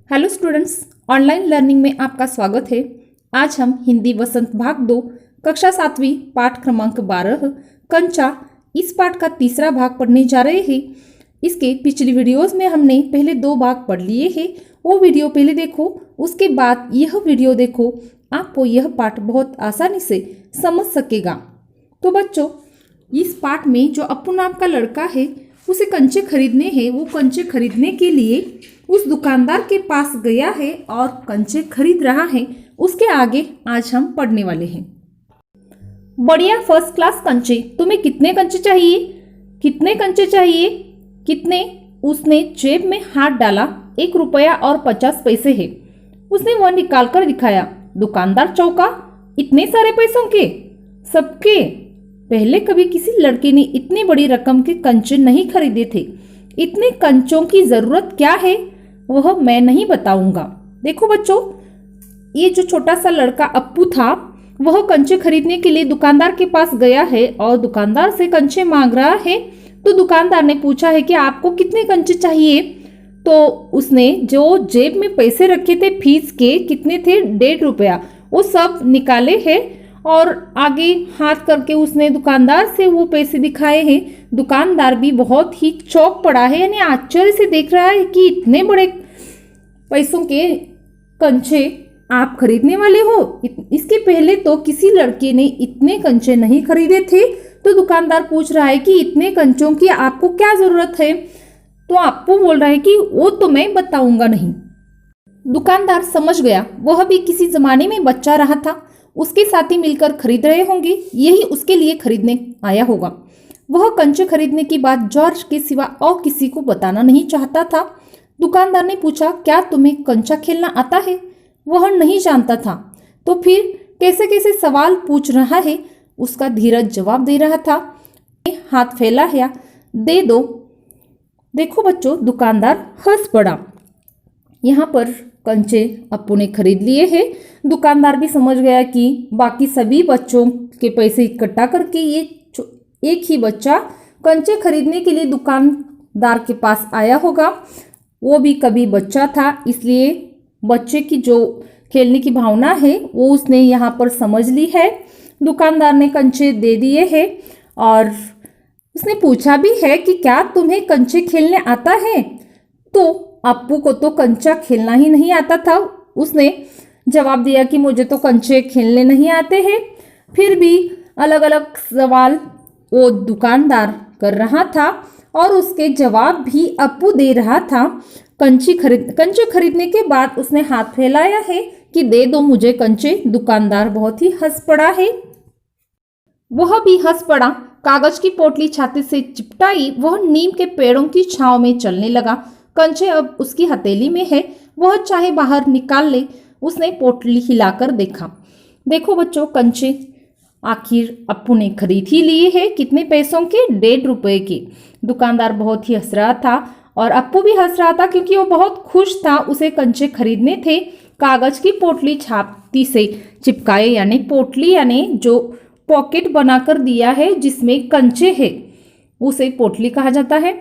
Hello students, online learning में आपका स्वागत है। आज हम हिंदी वसंत भाग 2 कक्षा 7वीं पाठ क्रमांक 12 कंचा इस पाठ का तीसरा भाग पढ़ने जा रहे हैं। इसके पिछली वीडियोस में हमने पहले 2 भाग पढ़ लिए हैं। वो वीडियो पहले देखो, उसके बाद यह वीडियो देखो। आपको यह पाठ बहुत आसानी से समझ सकेगा। तो बच्चों, इस पाठ में जो अप्पू नाम का लड़का है उसे कंचे खरीदने हैं। वो कंचे खरीदने के लिए उस दुकानदार के पास गया है और कंचे खरीद रहा है। उसके आगे आज हम पढ़ने वाले हैं। बढ़िया फर्स्ट क्लास कंचे। तुम्हें कितने कंचे चाहिए? कितने कंचे चाहिए? कितने? उसने जेब में हाथ डाला। 1 रुपया और 50 पैसे है। उसने वह निकाल कर दिखाया। दुकानदार चौंका। इतने सारे पैसों के? सबके? पहले कभी किसी लड़के ने इतनी बड़ी रकम के कंचे नहीं खरीदे थे। इतने कंचों की जरूरत क्या है वह मैं नहीं बताऊंगा। देखो बच्चों, ये जो छोटा सा लड़का अप्पू था वह कंचे खरीदने के लिए दुकानदार के पास गया है और दुकानदार से कंचे मांग रहा है। तो दुकानदार ने पूछा है कि आपको कितने कंचे चाहिए। तो उसने जो जेब में पैसे रखे थे फीस के, कितने थे? 1.5 रुपया, वो सब निकाले हैं और आगे हाथ करके उसने दुकानदार से वो पैसे दिखाए हैं। दुकानदार भी बहुत ही चौंक पड़ा है, यानी आश्चर्य से देख रहा है कि इतने बड़े पैसों के कंचे आप खरीदने वाले हो। इसके पहले तो किसी लड़के ने इतने कंचे नहीं खरीदे थे। तो दुकानदार पूछ रहा है कि इतने कंचों की आपको क्या जरूरत है? तो आपको बोल रहा है कि वो तो मैं बताऊंगा नहीं। दुकानदार समझ गया, वह भी किसी जमाने में बच्चा रहा था। उसके साथी मिलकर खरीद रहे होंगे, यही उसके लिए खरीदने आया होगा। वह कंचे खरीदने की बात जॉर्ज के सिवा और किसी को बताना नहीं चाहता था। दुकानदार ने पूछा, क्या तुम्हें कंचा खेलना आता है? वह नहीं जानता था। तो फिर कैसे कैसे सवाल पूछ रहा है। उसका धीरज जवाब दे रहा था। हाथ फैला है, दे दो। देखो बच्चों, दुकानदार हंस पड़ा। यहाँ पर कंचे अप्पू ने खरीद लिए हैं। दुकानदार भी समझ गया कि बाकी सभी बच्चों के पैसे इकट्ठा करके ये एक ही बच्चा कंचे खरीदने के लिए दुकानदार के पास आया होगा। वो भी कभी बच्चा था, इसलिए बच्चे की जो खेलने की भावना है वो उसने यहाँ पर समझ ली है। दुकानदार ने कंचे दे दिए हैं और उसने पूछा भी है कि क्या तुम्हें कंचे खेलने आता है? तो अप्पू को तो कंचा खेलना ही नहीं आता था। उसने जवाब दिया कि मुझे तो कंचे खेलने नहीं आते हैं। फिर भी अलग अलग सवाल वो दुकानदार कर रहा था और उसके जवाब भी अप्पू दे रहा था। कंचे खरीदने के बाद उसने हाथ फैलाया है कि दे दो मुझे कंचे। दुकानदार बहुत ही हंस पड़ा है। वह भी हंस पड़ा। कागज की पोटली छाती से चिपटाई, वह नीम के पेड़ों की छांव में चलने लगा। कंचे अब उसकी हथेली में है, वह चाहे बाहर निकाल ले। उसने पोटली हिलाकर देखा। देखो बच्चों, कंचे आखिर अप्पू ने खरीद ही लिए हैं। कितने पैसों के? 1.5 रुपये के। दुकानदार बहुत ही हंस रहा था और अप्पू भी हंस रहा था क्योंकि वो बहुत खुश था। उसे कंचे खरीदने थे। कागज की पोटली छाती से चिपकाए, यानी पोटली यानी जो पॉकेट बनाकर दिया है जिसमें कंचे है, उसे पोटली कहा जाता है।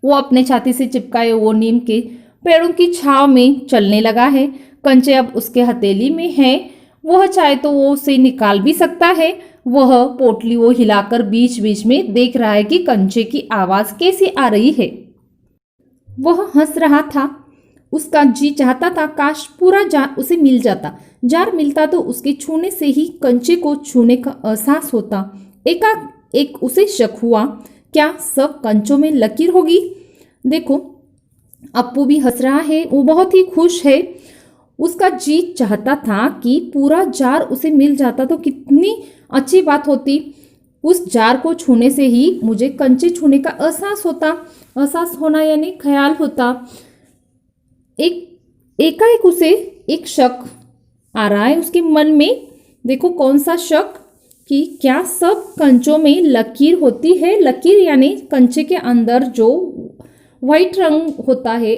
वो अपने छाती से चिपकाए वो नीम के पेड़ों की छांव में चलने लगा है। कंचे अब उसके हथेली में है। वह चाहे तो वो उसे निकाल भी सकता है। वह पोटली वो हिलाकर बीच बीच में देख रहा है कि कंचे की आवाज कैसी आ रही है। वह हंस रहा था। उसका जी चाहता था काश पूरा जार उसे मिल जाता। जार मिलता तो उसके छूने से ही कंचे को छूने का एहसास होता। एकाएक उसे शक हुआ, क्या सब कंचों में लकीर होगी? देखो, अप्पू भी हंस रहा है, वो बहुत ही खुश है। उसका जी चाहता था कि पूरा जार उसे मिल जाता तो कितनी अच्छी बात होती। उस जार को छूने से ही मुझे कंचे छूने का एहसास होता। एहसास होना यानी ख्याल होता। एकाएक उसे एक शक आ रहा है उसके मन में। देखो कौन सा शक? कि क्या सब कंचों में लकीर होती है? लकीर यानी कंचे के अंदर जो व्हाइट रंग होता है।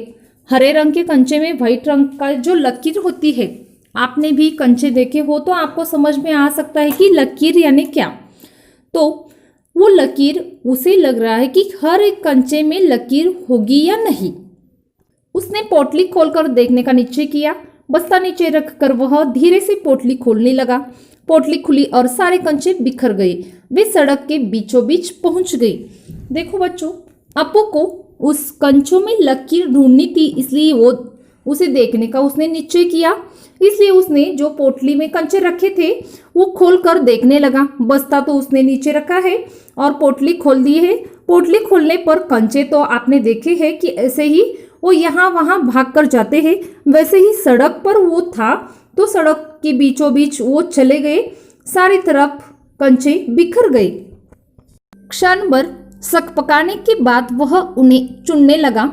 हरे रंग के कंचे में व्हाइट रंग का जो लकीर होती है, आपने भी कंचे देखे हो तो आपको समझ में आ सकता है कि लकीर यानी क्या। तो वो लकीर उसे लग रहा है कि हर एक कंचे में लकीर होगी या नहीं। उसने पोटली खोलकर देखने का निश्चय किया। बस्ता नीचे रखकर वह धीरे से पोटली खोलने लगा। पोटली खुली और सारे कंचे बिखर गए। वे सड़क के बीचों बीच पहुंच गई। देखो बच्चों, अप्पू को उस कंचों में लकीर ढूंढनी थी, इसलिए वो उसे देखने का उसने निश्चय किया। इसलिए उसने जो पोटली में कंचे रखे थे वो खोल कर देखने लगा। बस्ता तो उसने नीचे रखा है और पोटली खोल दी है। पोटली खोलने पर कंचे तो आपने देखे हैं कि ऐसे ही वो यहाँ वहाँ भाग कर जाते हैं, वैसे ही सड़क पर वो था तो सड़क के बीचों बीच वो चले गए। सारी तरफ कंचे बिखर गए। क्षण भर शक पकाने के बाद वह उन्हें चुनने लगा।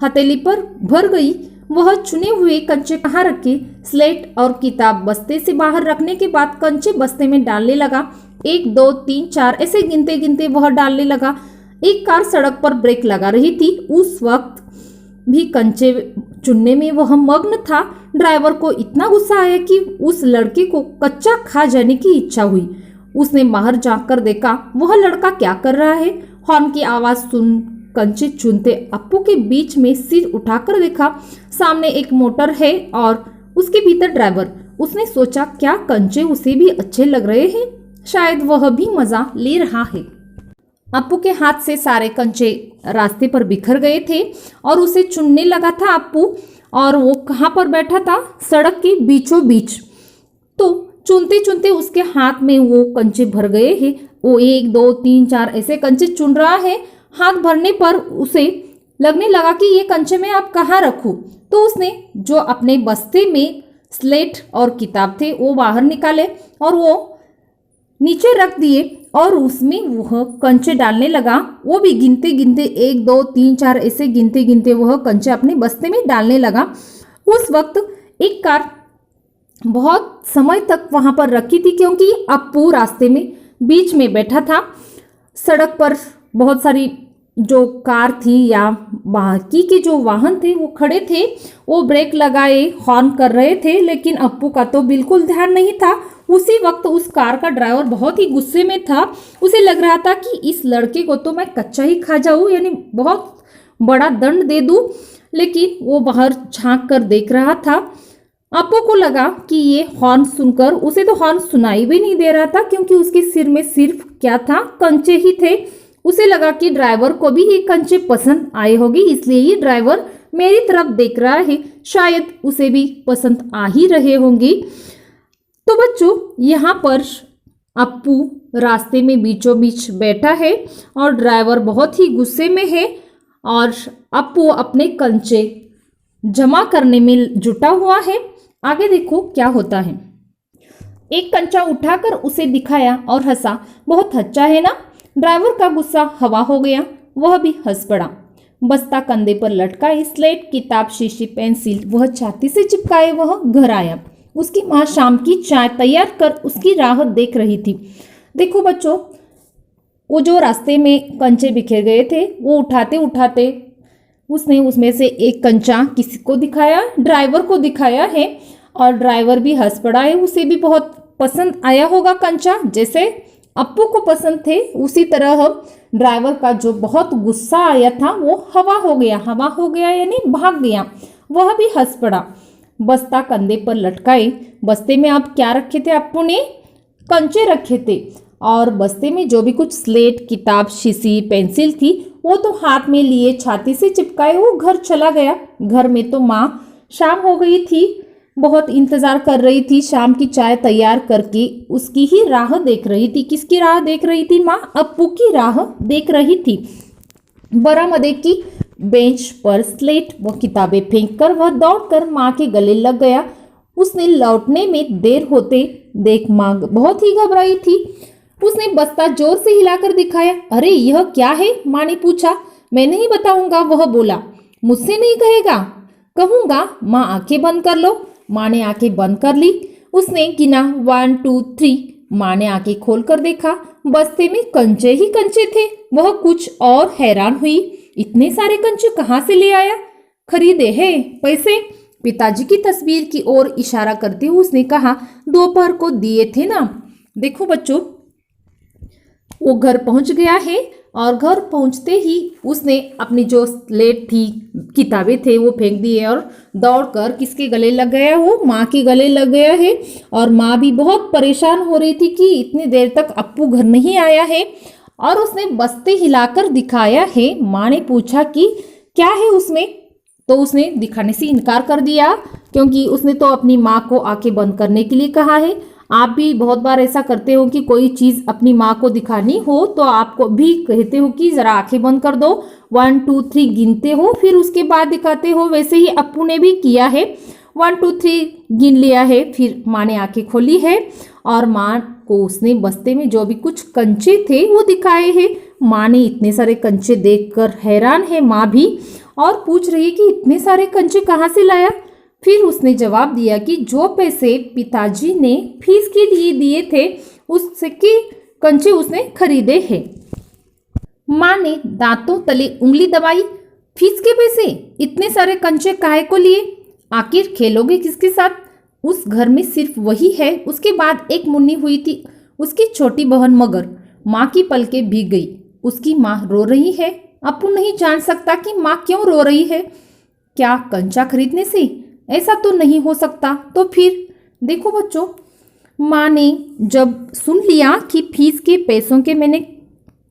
हथेली पर भर गई। वह चुने हुए कंचे कहाँ रखे? स्लेट और किताब बस्ते से बाहर रखने के बाद कंचे बस्ते में डालने लगा। 1 2 3 4 ऐसे गिनते गिनते वह डालने लगा। एक कार सड़क पर ब्रेक लगा रही थी। उस वक्त भी कंचे चुनने में वह मग्न था। ड्राइवर को इतना गुस्सा आया कि उस लड़के को कच्चा खा जाने की इच्छा हुई। उसने बाहर झांककर देखा, वह लड़का क्या कर रहा है। हॉर्न की आवाज सुन कंचे चुनते अप्पू के बीच में सिर उठाकर देखा। सामने एक मोटर है और उसके भीतर ड्राइवर। उसने सोचा, क्या कंचे उसे भी अच्छे लग रहे हैं? शायद वह भी मजा ले रहा है। अप्पू के हाथ से सारे कंचे रास्ते पर बिखर गए थे और उसे चुनने लगा था अप्पू। और वो कहाँ पर बैठा था? सड़क के बीचों बीच। तो चुनते चुनते उसके हाथ में वो कंचे भर गए हैं। वो 1 2 3 4 ऐसे कंचे चुन रहा है। हाथ भरने पर उसे लगने लगा कि ये कंचे मैं अब कहाँ रखूं। तो उसने जो अपने बस्ते में स्लेट और किताब थे वो बाहर निकाले और वो नीचे रख दिए और उसमें वह कंचे डालने लगा। वो भी गिनते गिनते 1 2 3 4 ऐसे गिनते गिनते वह कंचे अपने बस्ते में डालने लगा। उस वक्त एक कार बहुत समय तक वहां पर रखी थी, क्योंकि अप्पू रास्ते में बीच में बैठा था। सड़क पर बहुत सारी जो कार थी या बाकी के जो वाहन थे वो खड़े थे। वो ब्रेक लगाए हॉर्न कर रहे थे, लेकिन अप्पू का तो बिल्कुल ध्यान नहीं था। उसी वक्त उस कार का ड्राइवर बहुत ही गुस्से में था। उसे लग रहा था कि इस लड़के को तो मैं कच्चा ही खा जाऊं, यानी बहुत बड़ा दंड दे दूं। लेकिन वो बाहर झांक कर देख रहा था। अप्पू को लगा कि ये हॉर्न सुनकर, उसे तो हॉर्न सुनाई भी नहीं दे रहा था, क्योंकि उसके सिर में सिर्फ क्या था? कंचे ही थे। उसे लगा कि ड्राइवर को भी ये कंचे पसंद आए होंगे, इसलिए ये ड्राइवर मेरी तरफ देख रहा है। शायद उसे भी पसंद आ ही रहे होंगे। तो बच्चों, यहाँ पर अप्पू रास्ते में बीचों बीच बैठा है और ड्राइवर बहुत ही गुस्से में है और अप्पू अपने कंचे जमा करने में जुटा हुआ है। आगे देखो क्या होता है। एक कंचा उठाकर उसे दिखाया और हंसा। बहुत अच्छा है ना? ड्राइवर का गुस्सा हवा हो गया। वह भी हंस पड़ा। बस्ता कंधे पर लटकाए, स्लेट, किताब, शीशी, पेंसिल वह छाती से चिपकाए वह घर आया। उसकी माँ शाम की चाय तैयार कर उसकी राह देख रही थी। देखो बच्चों, वो जो रास्ते में कंचे बिखर गए थे वो उठाते उठाते उसने उसमें से एक कंचा किसी को दिखाया, ड्राइवर को दिखाया है और ड्राइवर भी हंस पड़ा है। उसे भी बहुत पसंद आया होगा कंचा, जैसे अप्पू को पसंद थे। उसी तरह ड्राइवर का जो बहुत गुस्सा आया था वो हवा हो गया यानी भाग गया। वह भी हंस पड़ा। बस्ता कंधे पर लटकाए। बस्ते में अब क्या रखे थे अप्पू ने? कंचे रखे थे और बस्ते में जो भी कुछ स्लेट, किताब, शीशी, पेंसिल थी वो तो हाथ में लिए छाती से चिपकाए वो घर चला गया। घर में तो माँ शाम हो गई थी, बहुत इंतजार कर रही थी। शाम की चाय तैयार करके उसकी ही राह देख रही थी। किसकी राह देख रही थी माँ? अप्पू की राह देख रही थी। बरामदे की बेंच पर स्लेट व किताबें फेंककर वह दौड़कर माँ के गले लग गया। उसने लौटने में देर होते देख माँ बहुत ही घबराई थी। उसने बस्ता जोर से हिलाकर दिखाया। अरे यह क्या है? माँ ने पूछा। मैं नहीं बताऊंगा, वह बोला। मुझसे नहीं कहेगा? कहूंगा। माँ आंखें बंद कर लो। माँ ने आंखें बंद कर ली। उसने गिना 1 2 3। माँ ने आंखें खोलकर देखा। बस्ते में कंचे ही कंचे थे। वह कुछ और हैरान हुई। इतने सारे कंचे कहाँ से ले आया? खरीदे हैं, पैसे? पिताजी की तस्वीर की ओर इशारा करते हुए उसने कहा, दोपहर को दिए थे ना। देखो बच्चों, वो घर पहुंच गया है और घर पहुंचते ही उसने अपनी जो स्लेट थी, किताबें थे, वो फेंक दिए और दौड़कर किसके गले लग गया, वो माँ के गले लग गया है। और माँ भी बहुत परेशान हो रही थी कि इतनी देर तक अप्पू घर नहीं आया है और उसने बस्ते हिलाकर दिखाया है। माँ ने पूछा कि क्या है उसमें, तो उसने दिखाने से इनकार कर दिया क्योंकि उसने तो अपनी माँ को आंखें बंद करने के लिए कहा है। आप भी बहुत बार ऐसा करते हो कि कोई चीज़ अपनी माँ को दिखानी हो तो आपको भी कहते हो कि ज़रा आंखें बंद कर दो, 1 2 3 गिनते हो, फिर उसके बाद दिखाते हो। वैसे ही अप्पू ने भी किया है, 1 2 3 गिन लिया है, फिर माँ ने आंखें खोली है और माँ को उसने बस्ते में जो भी कुछ कंचे थे वो दिखाए हैं। माँ ने इतने सारे कंचे देखकर हैरान है माँ भी, और पूछ रही है कि इतने सारे कंचे कहाँ से लाया। फिर उसने जवाब दिया कि जो पैसे पिताजी ने फीस के लिए दिए थे उससे के कंचे उसने खरीदे हैं। माँ ने दांतों तले उंगली दबाई। फीस के पैसे, इतने सारे कंचे काहे को लिए, आखिर खेलोगे किसके साथ, उस घर में सिर्फ वही है। उसके बाद एक मुन्नी हुई थी, उसकी छोटी बहन मगर। माँ की पलकें भीग गई, उसकी माँ रो रही है। अप्पू नहीं जान सकता कि माँ क्यों रो रही है। क्या कंचा खरीदने से, ऐसा तो नहीं हो सकता। तो फिर देखो बच्चों, माँ ने जब सुन लिया कि फीस के पैसों के मैंने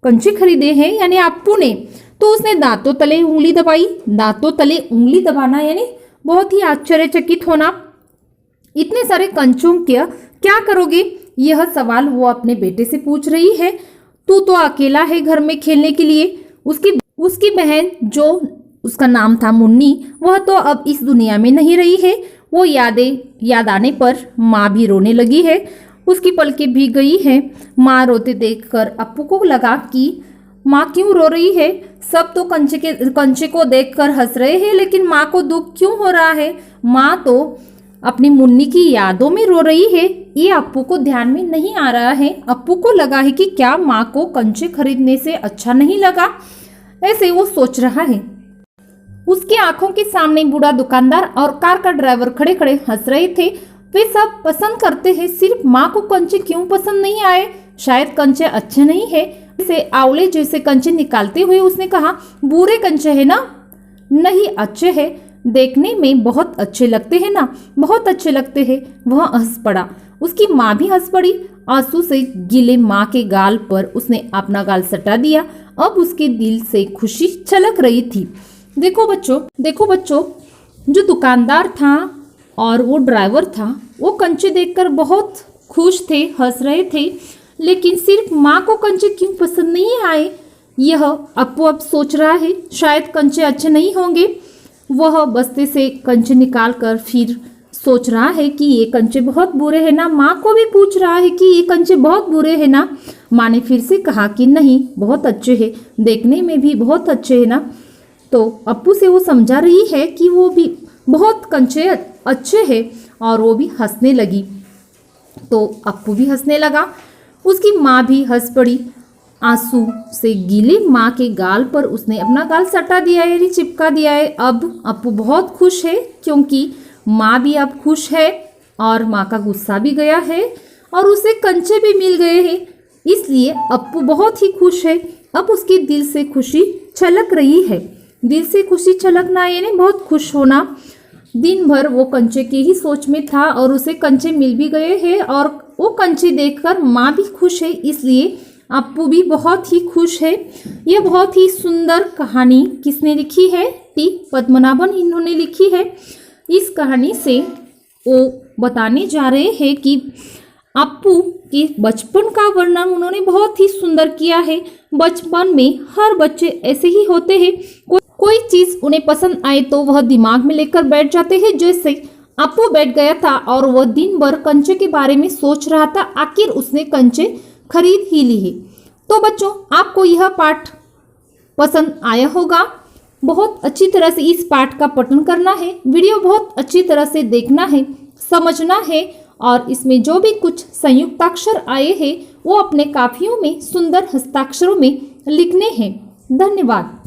कंचे खरीदे हैं यानी अप्पू ने, तो उसने दांतों तले उंगली दबाई। दांतों तले उंगली दबाना यानी बहुत ही आश्चर्यचकित होना। इतने सारे कंचों के क्या करोगे, यह सवाल वो अपने बेटे से पूछ रही है। तू तो अकेला है घर में खेलने के लिए। उसकी बहन जो उसका नाम था मुन्नी, वह तो अब इस दुनिया में नहीं रही है। वो याद आने पर माँ भी रोने लगी है, उसकी पलकें भीग गई है। माँ रोते देखकर अप्पू को लगा कि माँ क्यों रो रही है। सब तो कंचे को देखकर हंस रहे हैं, लेकिन माँ को दुख क्यों हो रहा है। माँ तो अपनी मुन्नी की यादों में रो रही है, ये अप्पू को ध्यान में नहीं आ रहा है। अप्पू को लगा है कि क्या माँ को कंचे खरीदने से अच्छा नहीं लगा, ऐसे वो सोच रहा है। उसकी आंखों के सामने बूढ़ा दुकानदार और कार का ड्राइवर खड़े खड़े हंस रहे थे। वे सब पसंद करते हैं, सिर्फ माँ को कंचे क्यों पसंद नहीं आए। शायद कंचे अच्छे नहीं है। इसे आंवले जैसे कंचे निकालते हुए उसने कहा, बुरे कंचे है ना। नहीं, अच्छे है, देखने में बहुत अच्छे लगते हैं ना, बहुत अच्छे लगते हैं। वह हंस पड़ा। उसकी माँ भी हंस पड़ी। आंसू से गीले माँ के गाल पर उसने अपना गाल सटा दिया। अब उसके दिल से खुशी छलक रही थी। देखो बच्चों, जो दुकानदार था और वो ड्राइवर था, वो कंचे देखकर बहुत खुश थे, हंस रहे थे। लेकिन सिर्फ माँ को कंचे क्यों पसंद नहीं आए, यह अप्पू अब सोच रहा है। शायद कंचे अच्छे नहीं होंगे। वह बस्ते से कंचे निकाल कर फिर सोच रहा है कि ये कंचे बहुत बुरे हैं ना। माँ को भी पूछ रहा है कि ये कंचे बहुत बुरे हैं ना। माँ ने फिर से कहा कि नहीं, बहुत अच्छे हैं, देखने में भी बहुत अच्छे हैं ना। तो अप्पू से वो समझा रही है कि वो भी बहुत कंचे अच्छे हैं और वो भी हंसने लगी। तो अप्पू भी हंसने लगा, उसकी माँ भी हंस पड़ी। आंसू से गीले माँ के गाल पर उसने अपना गाल सटा दिया है, यानी चिपका दिया है। अब अप्पू बहुत खुश है क्योंकि माँ भी अब खुश है और माँ का गुस्सा भी गया है और उसे कंचे भी मिल गए हैं। इसलिए अप्पू बहुत ही खुश है। अब उसके दिल से खुशी छलक रही है। दिल से खुशी छलकना यानी बहुत खुश होना। दिन भर वो कंचे की ही सोच में था और उसे कंचे मिल भी गए हैं और वो कंचे देखकर माँ भी खुश है, इसलिए अप्पू भी बहुत ही खुश है। यह बहुत ही सुंदर कहानी किसने लिखी है, टी पद्मनाभन इन्होंने लिखी है। इस कहानी से वो बताने जा रहे हैं कि अप्पू के बचपन का वर्णन उन्होंने बहुत ही सुंदर किया है। बचपन में हर बच्चे ऐसे ही होते हैं, कोई चीज़ उन्हें पसंद आए तो वह दिमाग में लेकर बैठ जाते हैं। जैसे अप्पू बैठ गया था और वह दिन भर कंचे के बारे में सोच रहा था, आखिर उसने कंचे खरीद ही ली है। तो बच्चों, आपको यह पाठ पसंद आया होगा। बहुत अच्छी तरह से इस पाठ का पठन करना है, वीडियो बहुत अच्छी तरह से देखना है, समझना है और इसमें जो भी कुछ संयुक्ताक्षर आए हैं वो अपने काफियों में सुंदर हस्ताक्षरों में लिखने हैं। धन्यवाद।